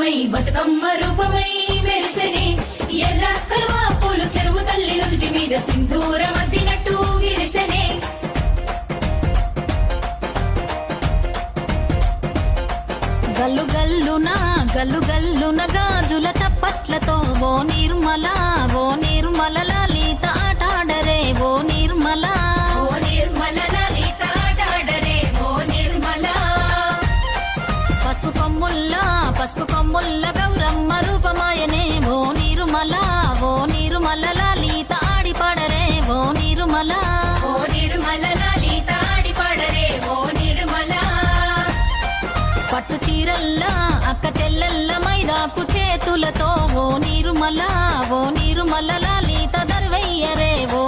రూపమై బతుకమ్మ రూపమై మెరిసెనే ఎర్ర కలువ పూలు చెరువు తల్లి నుదుటి మీద సింధూరం అద్దినట్టు విరిసెనే గల్లు గల్లున గాజుల చప్పట్లతో ఓ నిర్మల లలిత ఆటాడరే ఓ నిర్మల లలిత ఆటాడరే ఓ నిర్మల పసుపు కొమ్ముల్ల గౌరమ్మ రూపమాయనే ఓ నిర్మల లలిత ఆడిపాడరే ఓ నిర్మల లలిత ఆడిపాడరే ఓ నిర్మల పట్టు చీరల్లా అక్క చెల్లెల్ల మైదాకు చేతులతో ఓ నిర్మల లలిత దర్వయ్యరే ఓ